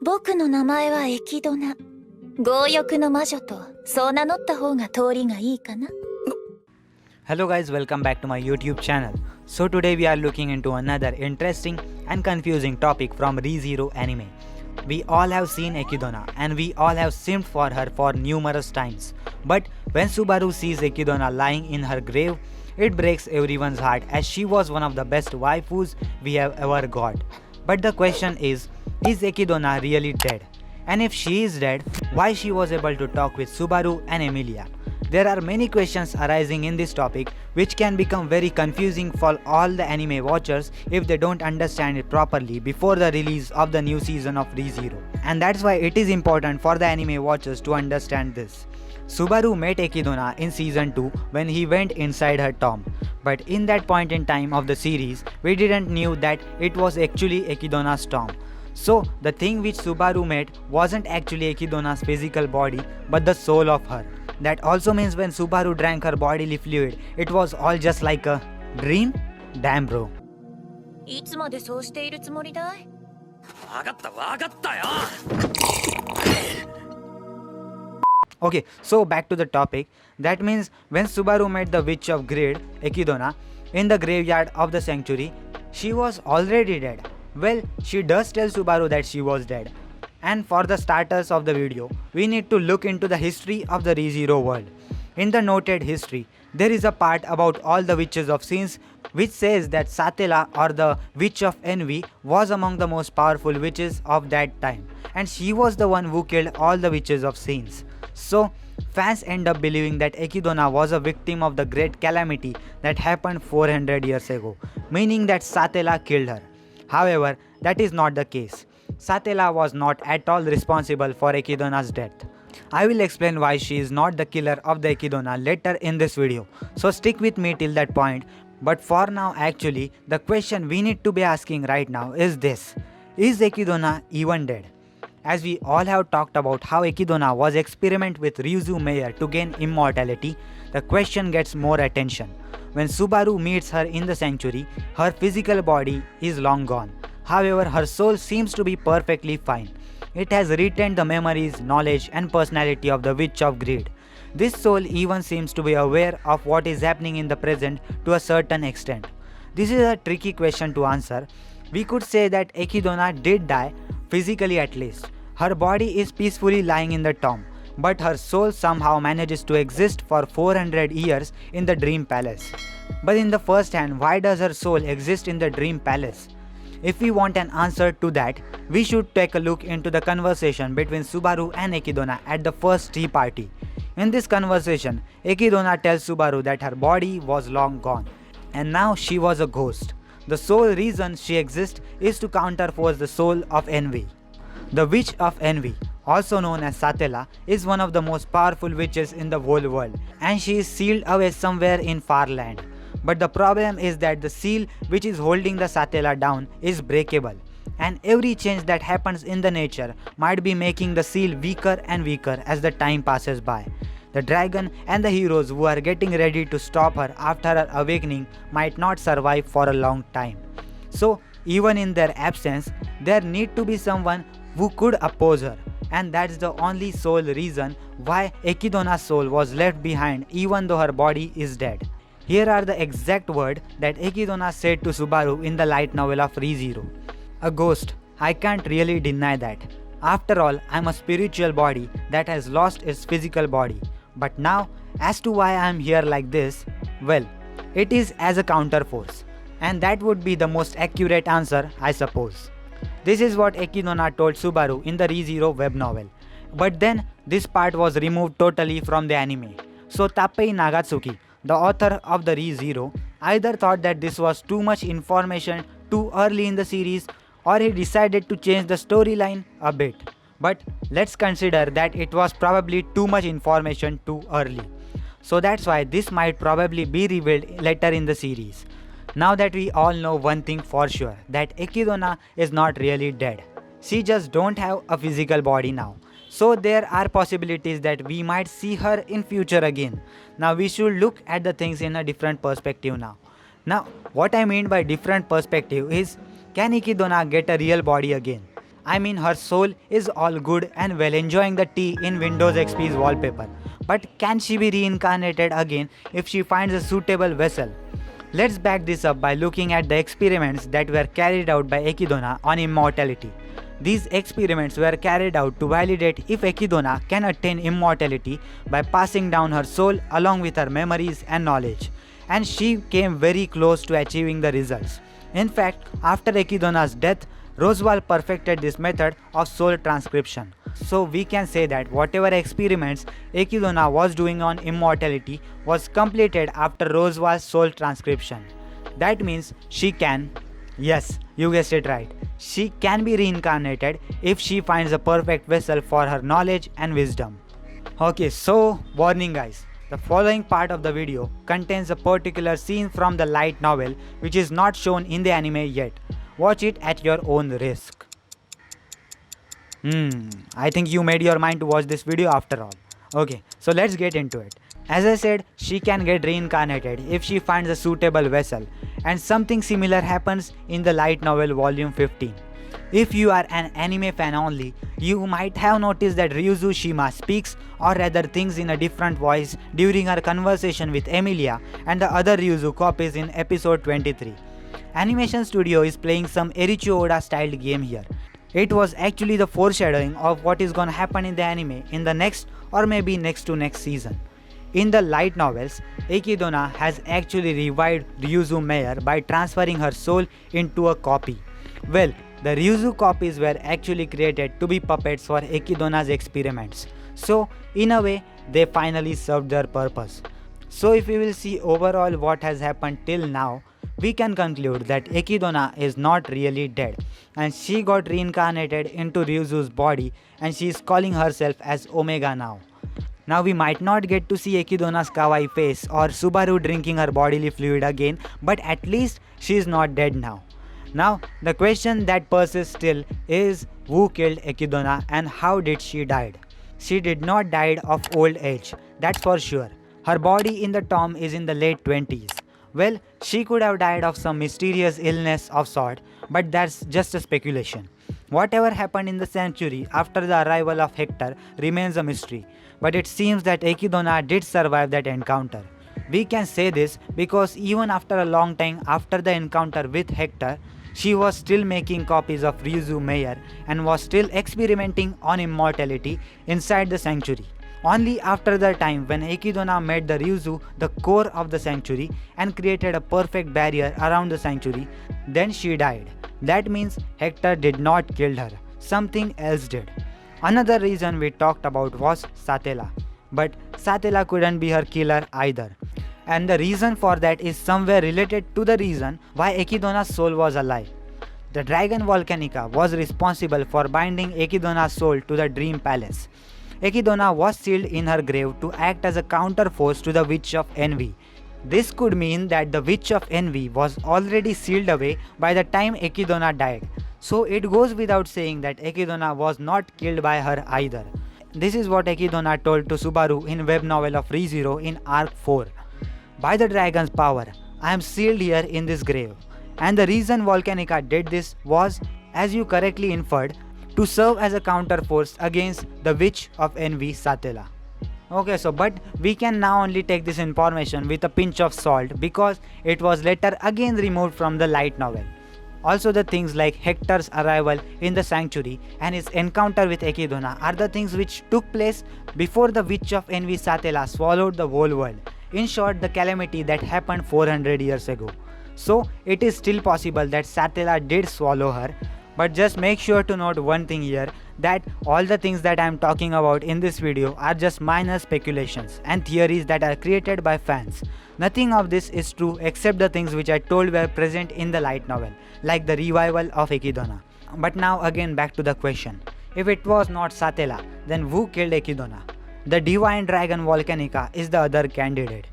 僕の名前はエキドナ。強欲の魔女とそう名乗った方が通りがいいかな。 Hello guys, welcome back to my YouTube channel. So today we are looking into another interesting and confusing topic from ReZero anime. We all have seen Ekidona and we all have simmed for her for numerous times. But when Subaru sees Ekidona lying in her grave, it breaks everyone's heart as she was one of the best waifus we have ever got. But the question is Ekidona really dead? And if she is dead, why she was able to talk with Subaru and Emilia? There are many questions arising in this topic which can become very confusing for all the anime watchers if they don't understand it properly before the release of the new season of ReZero. And that's why it is important for the anime watchers to understand this. Subaru met Ekidona in season 2 when he went inside her tomb. But in that point in time of the series, we didn't knew that it was actually Ekidona's tomb. So the thing which Subaru met wasn't actually Ekidona's physical body but the soul of her. That also means when Subaru drank her bodily fluid, it was all just like a dream? Damn bro. いつまでそうしているつもりだい？わかったよ。 Okay, so back to the topic. That means when Subaru met the Witch of Greed, Ekidona, in the graveyard of the sanctuary, she was already dead. Well, she does tell Subaru that she was dead. And for the starters of the video, we need to look into the history of the ReZero world. In the noted history, there is a part about all the witches of sins which says that Satela or the Witch of Envy was among the most powerful witches of that time. And she was the one who killed all the witches of sins. So, fans end up believing that Ekidona was a victim of the great calamity that happened 400 years ago, meaning that Satela killed her. However, that is not the case. Satela was not at all responsible for Ekidona's death. I will explain why she is not the killer of the Ekidona later in this video, so stick with me till that point. But for now, actually, the question we need to be asking right now is this: is Ekidona even dead? As we all have talked about how Ekidona was experiment with Ryuzu Meyer to gain immortality, the question gets more attention. When Subaru meets her in the sanctuary, her physical body is long gone. However, her soul seems to be perfectly fine. It has retained the memories, knowledge and personality of the Witch of Greed. This soul even seems to be aware of what is happening in the present to a certain extent. This is a tricky question to answer. We could say that Ekidona did die, physically at least. Her body is peacefully lying in the tomb, but her soul somehow manages to exist for 400 years in the Dream Palace. But in the first hand, why does her soul exist in the Dream Palace? If we want an answer to that, we should take a look into the conversation between Subaru and Ekidona at the first tea party. In this conversation, Ekidona tells Subaru that her body was long gone, and now she was a ghost. The sole reason she exists is to counterforce the soul of Envy. The Witch of Envy, also known as Satela, is one of the most powerful witches in the whole world, and she is sealed away somewhere in far land. But the problem is that the seal which is holding the Satela down is breakable, and every change that happens in the nature might be making the seal weaker and weaker as the time passes by. The dragon and the heroes who are getting ready to stop her after her awakening might not survive for a long time. So even in their absence, there need to be someone who could oppose her, and that's the only sole reason why Ekidona's soul was left behind even though her body is dead. Here are the exact words that Ekidona said to Subaru in the light novel of ReZero. A ghost, I can't really deny that. After all, I'm a spiritual body that has lost its physical body. But now, as to why I'm here like this, well, it is as a counterforce. And that would be the most accurate answer, I suppose. This is what Ekidona told Subaru in the ReZero web novel. But then, this part was removed totally from the anime. So Tappei Nagatsuki, the author of the ReZero, either thought that this was too much information too early in the series, or he decided to change the storyline a bit. But let's consider that it was probably too much information too early. So that's why this might probably be revealed later in the series. Now that we all know one thing for sure, that Ekidona is not really dead. She just don't have a physical body now. So there are possibilities that we might see her in future again. Now we should look at the things in a different perspective now. Now what I mean by different perspective is, can Ekidona get a real body again? I mean, her soul is all good and well enjoying the tea in Windows XP's wallpaper. But can she be reincarnated again if she finds a suitable vessel? Let's back this up by looking at the experiments that were carried out by Ekidona on immortality. These experiments were carried out to validate if Ekidona can attain immortality by passing down her soul along with her memories and knowledge. And she came very close to achieving the results. In fact, after Ekidona's death, Roswell perfected this method of soul transcription. So we can say that whatever experiments Ekidona was doing on immortality was completed after Roswell's soul transcription. That means she can, yes, you guessed it right, she can be reincarnated if she finds a perfect vessel for her knowledge and wisdom. Okay, so warning guys, the following part of the video contains a particular scene from the light novel which is not shown in the anime yet. Watch it at your own risk. I think you made your mind to watch this video after all. Okay, so let's get into it. As I said, she can get reincarnated if she finds a suitable vessel, and something similar happens in the light novel volume 15. If you are an anime fan only, you might have noticed that Ryuzu Shima speaks or rather thinks in a different voice during her conversation with Emilia and the other Ryuzu copies in episode 23. Animation Studio is playing some Ericho Oda styled game here. It was actually the foreshadowing of what is gonna happen in the anime in the next or maybe next to next season. In the light novels, Ekidona has actually revived Ryuzu Meyer by transferring her soul into a copy. Well, the Ryuzu copies were actually created to be puppets for Ekidona's experiments. So, in a way, they finally served their purpose. So if we will see overall what has happened till now, we can conclude that Ekidona is not really dead and she got reincarnated into Ryuzu's body and she is calling herself as Omega now. Now we might not get to see Ekidona's kawaii face or Subaru drinking her bodily fluid again, but at least she is not dead now. Now the question that persists still is who killed Ekidona and how did she died? She did not die of old age, that's for sure. Her body in the tomb is in the late 20s. Well, she could have died of some mysterious illness of sort, but that's just a speculation. Whatever happened in the sanctuary after the arrival of Hector remains a mystery, but it seems that Ekidona did survive that encounter. We can say this because even after a long time after the encounter with Hector, she was still making copies of Ryuzu Meyer and was still experimenting on immortality inside the sanctuary. Only after the time when Ekidona made the Ryuzu the core of the sanctuary and created a perfect barrier around the sanctuary, then she died. That means Hector did not kill her, something else did. Another reason we talked about was Satella, but Satella couldn't be her killer either. And the reason for that is somewhere related to the reason why Ekidona's soul was alive. The dragon Volcanica was responsible for binding Ekidona's soul to the Dream Palace. Ekidona was sealed in her grave to act as a counterforce to the Witch of Envy. This could mean that the Witch of Envy was already sealed away by the time Ekidona died. So it goes without saying that Ekidona was not killed by her either. This is what Ekidona told to Subaru in web novel of ReZero in Arc 4. By the dragon's power, I am sealed here in this grave. And the reason Volcanica did this was, as you correctly inferred, to serve as a counterforce against the Witch of Envy Satella. Okay, so but we can now only take this information with a pinch of salt because it was later again removed from the light novel. Also the things like Hector's arrival in the sanctuary and his encounter with Ekidona are the things which took place before the Witch of Envy Satella swallowed the whole world. In short, the calamity that happened 400 years ago. So it is still possible that Satella did swallow her. But just make sure to note one thing here, that all the things that I am talking about in this video are just minor speculations and theories that are created by fans. Nothing of this is true except the things which I told were present in the light novel, like the revival of Ekidona. But now again back to the question. If it was not Satella, then who killed Ekidona? The divine dragon Volcanica is the other candidate.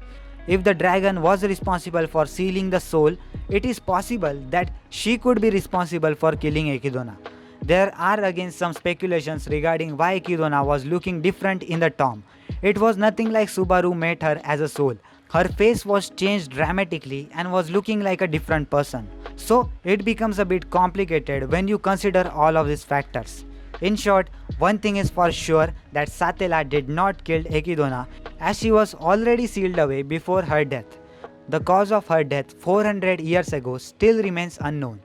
If the dragon was responsible for sealing the soul, it is possible that she could be responsible for killing Ekidona. There are again some speculations regarding why Ekidona was looking different in the tomb. It was nothing like Subaru met her as a soul. her face was changed dramatically and was looking like a different person. So it becomes a bit complicated when you consider all of these factors. In short, one thing is for sure that Satela did not kill Ekidona as she was already sealed away before her death. The cause of her death 400 years ago still remains unknown.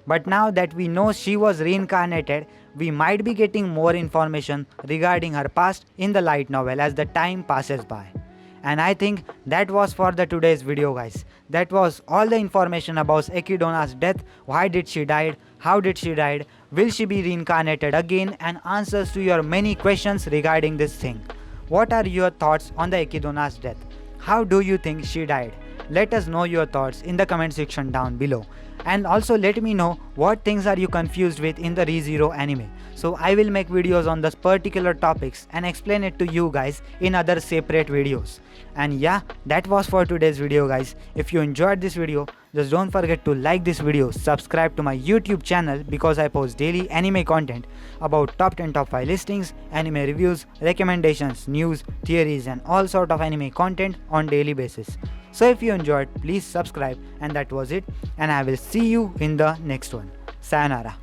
But now that we know she was reincarnated, we might be getting more information regarding her past in the light novel as the time passes by. And I think that was for the today's video, guys. That was all the information about Ekidona's death. Why did she died? How did she died? Will she be reincarnated again? And answers to your many questions regarding this thing. What are your thoughts on the Ekidona's death? How do you think she died? Let us know your thoughts in the comment section down below. And also let me know what things are you confused with in the ReZero anime. So I will make videos on those particular topics and explain it to you guys in other separate videos. And yeah, that was for today's video, guys. If you enjoyed this video, just don't forget to like this video, subscribe to my YouTube channel because I post daily anime content about top 10 top 5 listings, anime reviews, recommendations, news, theories and all sort of anime content on daily basis. So if you enjoyed, please subscribe, and that was it, and I will see you in the next one. Sayonara.